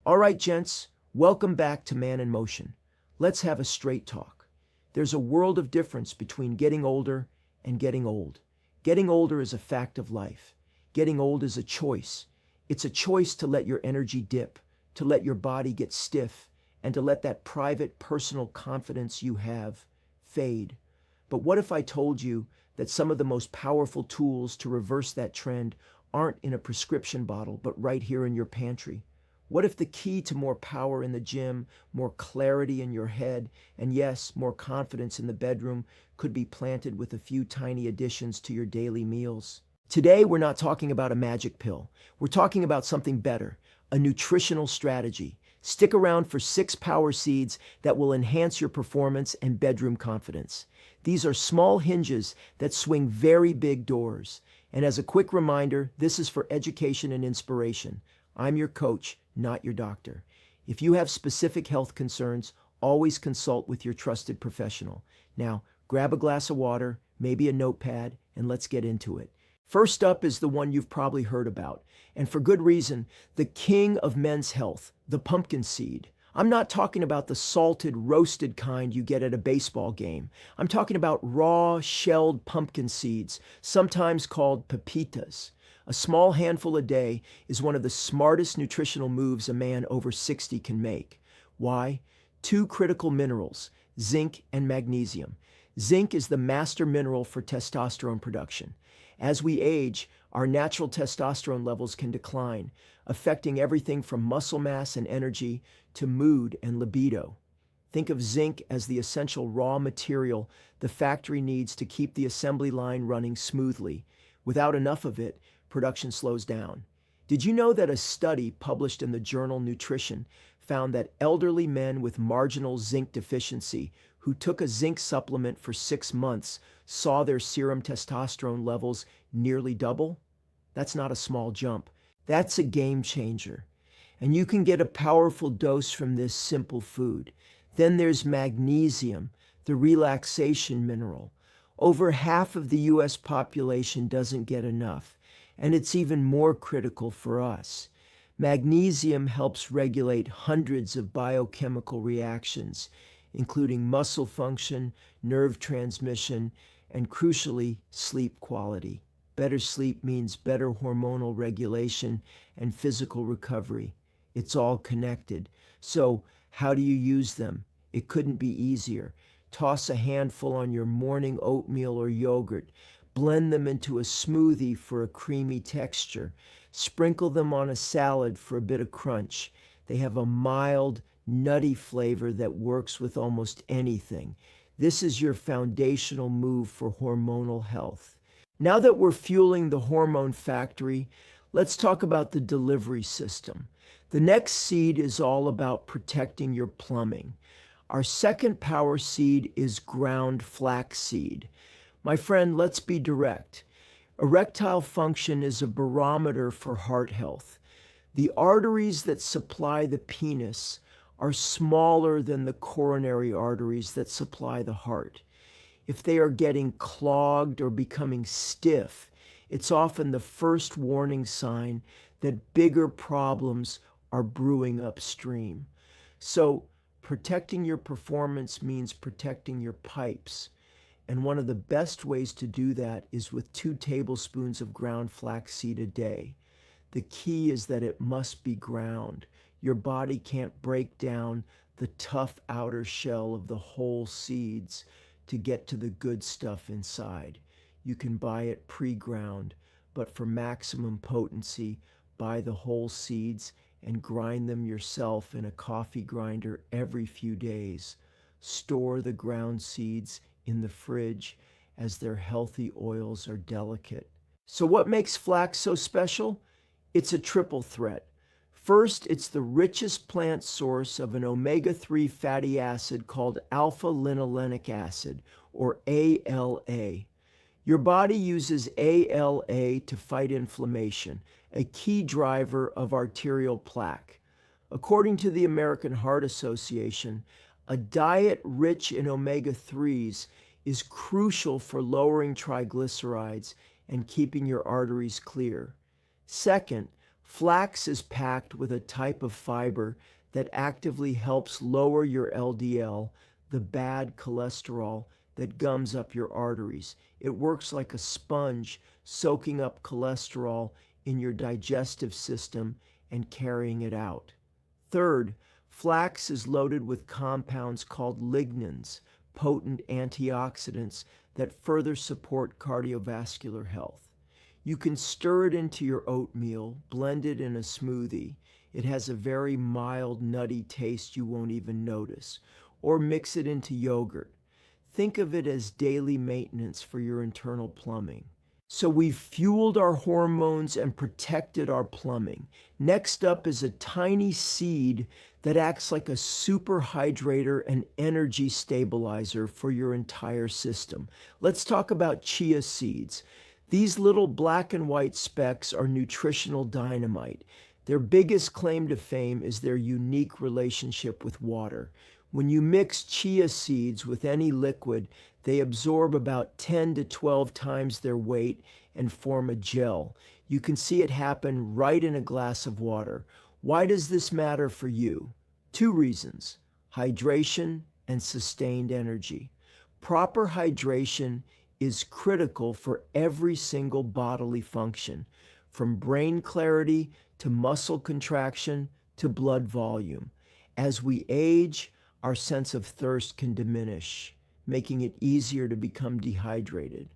All right, gents, welcome back to Man in Motion. Let's have a straight talk. There's a world of difference between getting older and getting old. Getting older is a fact of life. Getting old is a choice. It's a choice to let your energy dip, to let your body get stiff, and to let that private, personal confidence you have fade. But what if I told you that some of the most powerful tools to reverse that trend aren't in a prescription bottle, but right here in your pantry? What if the key to more power in the gym, more clarity in your head, and yes, more confidence in the bedroom could be planted with a few tiny additions to your daily meals? Today, we're not talking about a magic pill. We're talking about something better, a nutritional strategy. Stick around for 6 power seeds that will enhance your performance and bedroom confidence. These are small hinges that swing very big doors. And as a quick reminder, this is for education and inspiration. I'm your coach, not your doctor. If you have specific health concerns, always consult with your trusted professional. Now, grab a glass of water, maybe a notepad, and let's get into it. First up is the one you've probably heard about, and for good reason, the king of men's health, the pumpkin seed. I'm not talking about the salted, roasted kind you get at a baseball game. I'm talking about raw, shelled pumpkin seeds, sometimes called pepitas. A small handful a day is one of the smartest nutritional moves a man over 60 can make. Why? 2 critical minerals, zinc and magnesium. Zinc is the master mineral for testosterone production. As we age, our natural testosterone levels can decline, affecting everything from muscle mass and energy to mood and libido. Think of zinc as the essential raw material the factory needs to keep the assembly line running smoothly. Without enough of it, production slows down. Did you know that a study published in the journal Nutrition found that elderly men with marginal zinc deficiency who took a zinc supplement for 6 months saw their serum testosterone levels nearly double? That's not a small jump. That's a game changer. And you can get a powerful dose from this simple food. Then there's magnesium, the relaxation mineral. Over half of the US population doesn't get enough, and it's even more critical for us. Magnesium helps regulate hundreds of biochemical reactions, including muscle function, nerve transmission, and crucially, sleep quality. Better sleep means better hormonal regulation and physical recovery. It's all connected. So, how do you use them? It couldn't be easier. Toss a handful on your morning oatmeal or yogurt. Blend them into a smoothie for a creamy texture. Sprinkle them on a salad for a bit of crunch. They have a mild, nutty flavor that works with almost anything. This is your foundational move for hormonal health. Now that we're fueling the hormone factory, let's talk about the delivery system. The next seed is all about protecting your plumbing. Our second power seed is ground flaxseed. My friend, let's be direct. Erectile function is a barometer for heart health. The arteries that supply the penis are smaller than the coronary arteries that supply the heart. If they are getting clogged or becoming stiff, it's often the first warning sign that bigger problems are brewing upstream. So, protecting your performance means protecting your pipes. And one of the best ways to do that is with 2 tablespoons of ground flaxseed a day. The key is that it must be ground. Your body can't break down the tough outer shell of the whole seeds to get to the good stuff inside. You can buy it pre-ground, but for maximum potency, buy the whole seeds and grind them yourself in a coffee grinder every few days. Store the ground seeds in the fridge as their healthy oils are delicate. So what makes flax so special? It's a triple threat. First, it's the richest plant source of an omega-3 fatty acid called alpha-linolenic acid, or ALA. Your body uses ALA to fight inflammation, a key driver of arterial plaque. According to the American Heart Association, a diet rich in omega-3s is crucial for lowering triglycerides and keeping your arteries clear. Second, Flax is packed with a type of fiber that actively helps lower your LDL, the bad cholesterol that gums up your arteries. It works like a sponge, soaking up cholesterol in your digestive system and carrying it out. Third, flax is loaded with compounds called lignans, potent antioxidants that further support cardiovascular health. You can stir it into your oatmeal, blend it in a smoothie. It has a very mild, nutty taste you won't even notice. Or mix it into yogurt. Think of it as daily maintenance for your internal plumbing. So we've fueled our hormones and protected our plumbing. Next up is a tiny seed that acts like a super hydrator and energy stabilizer for your entire system. Let's talk about chia seeds. These little black and white specks are nutritional dynamite. Their biggest claim to fame is their unique relationship with water. When you mix chia seeds with any liquid, they absorb about 10 to 12 times their weight and form a gel. You can see it happen right in a glass of water. Why does this matter for you? 2 reasons: hydration and sustained energy. Proper hydration is critical for every single bodily function, from brain clarity to muscle contraction to blood volume. As we age, our sense of thirst can diminish, making it easier to become dehydrated.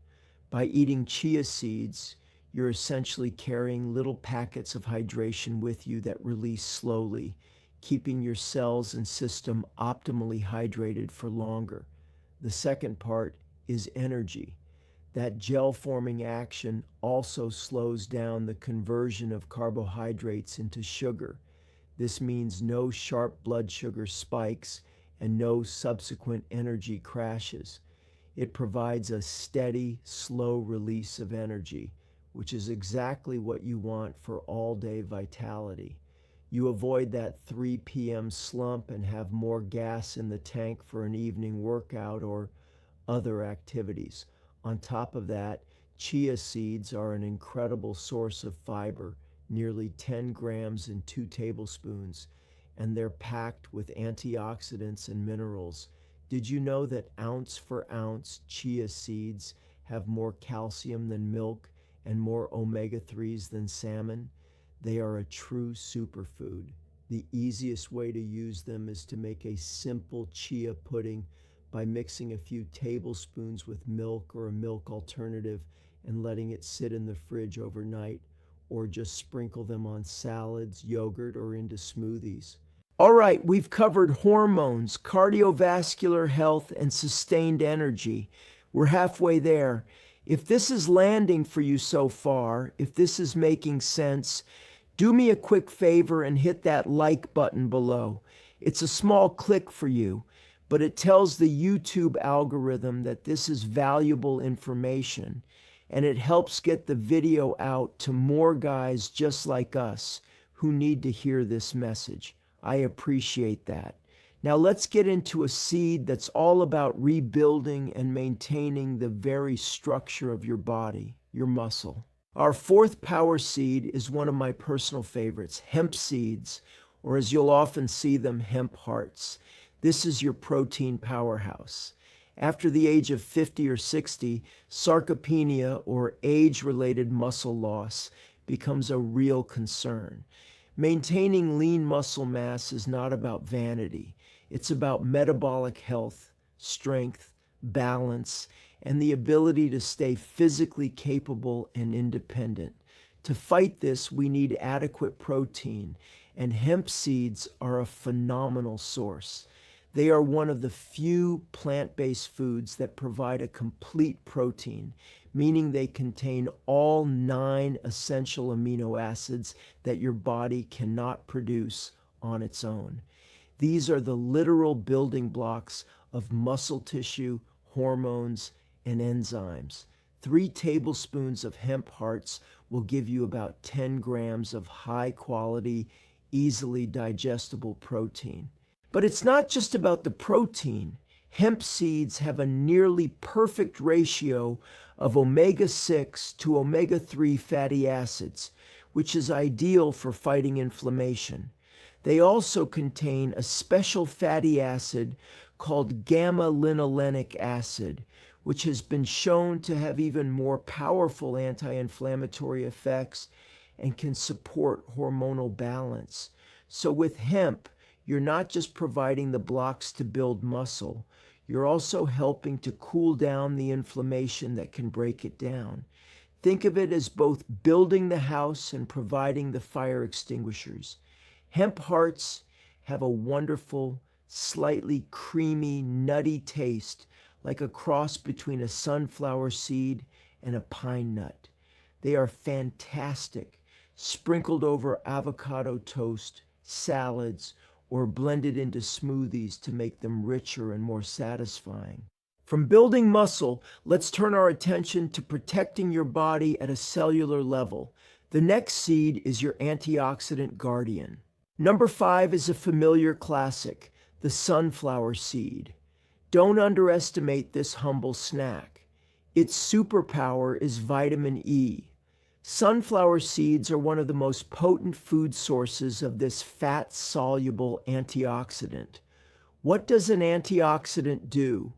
By eating chia seeds, you're essentially carrying little packets of hydration with you that release slowly, keeping your cells and system optimally hydrated for longer. The second part is energy. That gel-forming action also slows down the conversion of carbohydrates into sugar. This means no sharp blood sugar spikes and no subsequent energy crashes. It provides a steady, slow release of energy, which is exactly what you want for all-day vitality. You avoid that 3 p.m. slump and have more gas in the tank for an evening workout or other activities. On top of that, chia seeds are an incredible source of fiber, nearly 10 grams in 2 tablespoons, and they're packed with antioxidants and minerals. Did you know that ounce for ounce chia seeds have more calcium than milk and more omega-3s than salmon? They are a true superfood. The easiest way to use them is to make a simple chia pudding by mixing a few tablespoons with milk or a milk alternative and letting it sit in the fridge overnight, or just sprinkle them on salads, yogurt, or into smoothies. All right, we've covered hormones, cardiovascular health, and sustained energy. We're halfway there. If this is landing for you so far, if this is making sense, do me a quick favor and hit that like button below. It's a small click for you, but it tells the YouTube algorithm that this is valuable information, and it helps get the video out to more guys just like us who need to hear this message. I appreciate that. Now let's get into a seed that's all about rebuilding and maintaining the very structure of your body, your muscle. Our fourth power seed is one of my personal favorites, hemp seeds, or as you'll often see them, hemp hearts. This is your protein powerhouse. After the age of 50 or 60, sarcopenia, or age-related muscle loss, becomes a real concern. Maintaining lean muscle mass is not about vanity. It's about metabolic health, strength, balance, and the ability to stay physically capable and independent. To fight this, we need adequate protein, and hemp seeds are a phenomenal source. They are one of the few plant-based foods that provide a complete protein, meaning they contain all 9 essential amino acids that your body cannot produce on its own. These are the literal building blocks of muscle tissue, hormones, and enzymes. 3 tablespoons of hemp hearts will give you about 10 grams of high-quality, easily digestible protein. But it's not just about the protein. Hemp seeds have a nearly perfect ratio of omega-6 to omega-3 fatty acids, which is ideal for fighting inflammation. They also contain a special fatty acid called gamma-linolenic acid, which has been shown to have even more powerful anti-inflammatory effects and can support hormonal balance. So with hemp, you're not just providing the blocks to build muscle, you're also helping to cool down the inflammation that can break it down. Think of it as both building the house and providing the fire extinguishers. Hemp hearts have a wonderful, slightly creamy, nutty taste, like a cross between a sunflower seed and a pine nut. They are fantastic, sprinkled over avocado toast, salads, or blended into smoothies to make them richer and more satisfying. From building muscle, let's turn our attention to protecting your body at a cellular level. The next seed is your antioxidant guardian. Number 5 is a familiar classic, the sunflower seed. Don't underestimate this humble snack. Its superpower is vitamin E. Sunflower seeds are one of the most potent food sources of this fat-soluble antioxidant. What does an antioxidant do?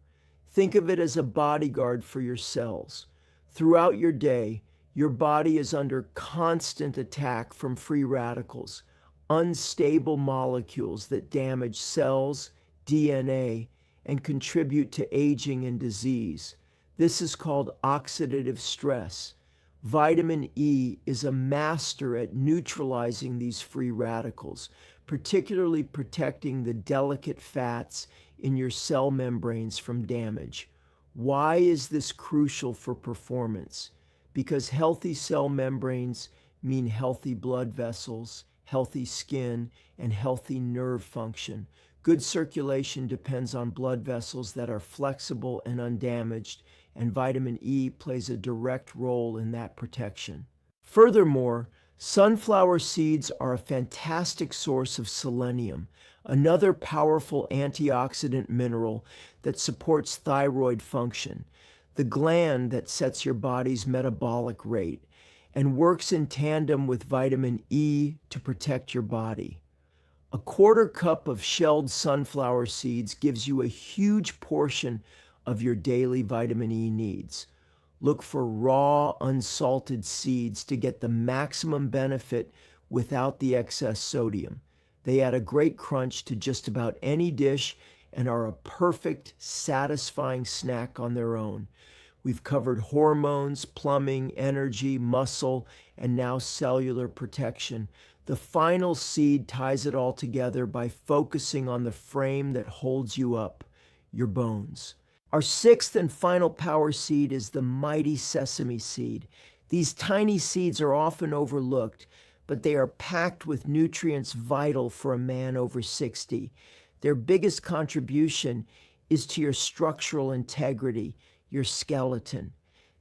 Think of it as a bodyguard for your cells. Throughout your day, your body is under constant attack from free radicals, unstable molecules that damage cells, DNA, and contribute to aging and disease. This is called oxidative stress. Vitamin E is a master at neutralizing these free radicals, particularly protecting the delicate fats in your cell membranes from damage. Why is this crucial for performance? Because healthy cell membranes mean healthy blood vessels, healthy skin, and healthy nerve function. Good circulation depends on blood vessels that are flexible and undamaged, and vitamin E plays a direct role in that protection. Furthermore, sunflower seeds are a fantastic source of selenium, another powerful antioxidant mineral that supports thyroid function, the gland that sets your body's metabolic rate, and works in tandem with vitamin E to protect your body. A quarter cup of shelled sunflower seeds gives you a huge portion of your daily vitamin E needs. Look for raw, unsalted seeds to get the maximum benefit without the excess sodium. They add a great crunch to just about any dish and are a perfect, satisfying snack on their own. We've covered hormones, plumbing, energy, muscle, and now cellular protection. The final seed ties it all together by focusing on the frame that holds you up, your bones. Our sixth and final power seed is the mighty sesame seed. These tiny seeds are often overlooked, but they are packed with nutrients vital for a man over 60. Their biggest contribution is to your structural integrity, your skeleton.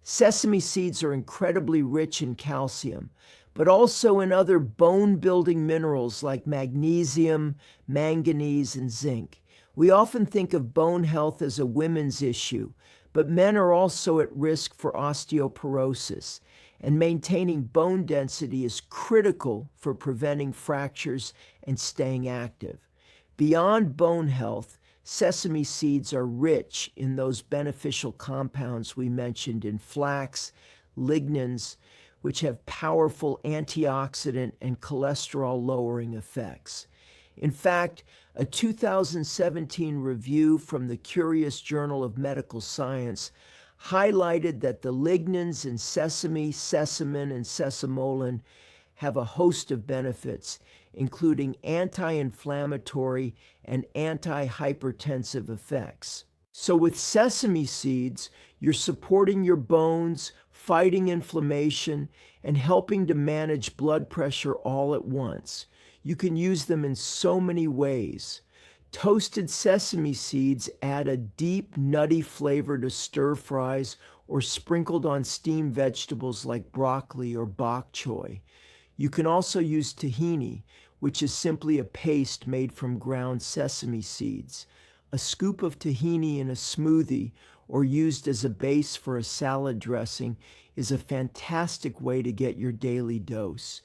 Sesame seeds are incredibly rich in calcium, but also in other bone-building minerals like magnesium, manganese, and zinc. We often think of bone health as a women's issue, but men are also at risk for osteoporosis, and maintaining bone density is critical for preventing fractures and staying active. Beyond bone health, sesame seeds are rich in those beneficial compounds we mentioned in flax, lignans, which have powerful antioxidant and cholesterol-lowering effects. In fact, a 2017 review from the Curious Journal of Medical Science highlighted that the lignans in sesame, sesamin, and sesamolin have a host of benefits, including anti-inflammatory and anti-hypertensive effects. So with sesame seeds, you're supporting your bones, fighting inflammation, and helping to manage blood pressure all at once. You can use them in so many ways. Toasted sesame seeds add a deep, nutty flavor to stir fries or sprinkled on steamed vegetables like broccoli or bok choy. You can also use tahini, which is simply a paste made from ground sesame seeds. A scoop of tahini in a smoothie or used as a base for a salad dressing is a fantastic way to get your daily dose.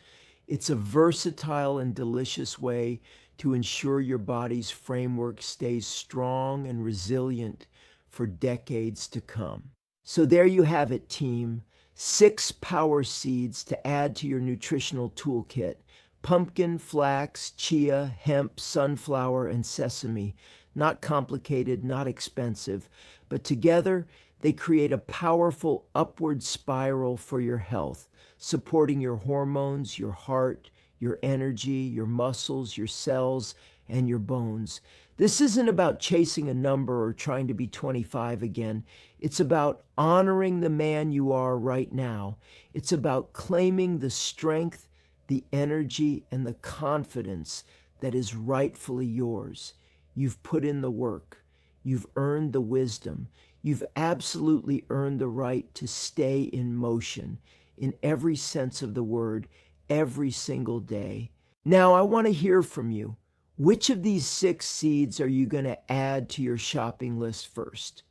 It's a versatile and delicious way to ensure your body's framework stays strong and resilient for decades to come. So there you have it, team. 6 power seeds to add to your nutritional toolkit: pumpkin, flax, chia, hemp, sunflower, and sesame. Not complicated, not expensive, but together they create a powerful upward spiral for your health, supporting your hormones, your heart, your energy, your muscles, your cells, and your bones. This isn't about chasing a number or trying to be 25 again. It's about honoring the man you are right now. It's about claiming the strength, the energy, and the confidence that is rightfully yours. You've put in the work. You've earned the wisdom. You've absolutely earned the right to stay in motion in every sense of the word, every single day. Now, I want to hear from you. Which of these 6 seeds are you going to add to your shopping list first?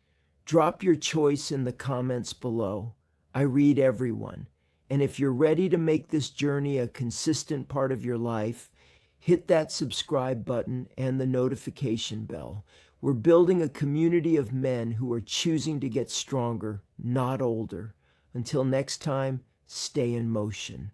Drop your choice in the comments below. I read everyone. And if you're ready to make this journey a consistent part of your life, hit that subscribe button and the notification bell. We're building a community of men who are choosing to get stronger, not older. Until next time, stay in motion.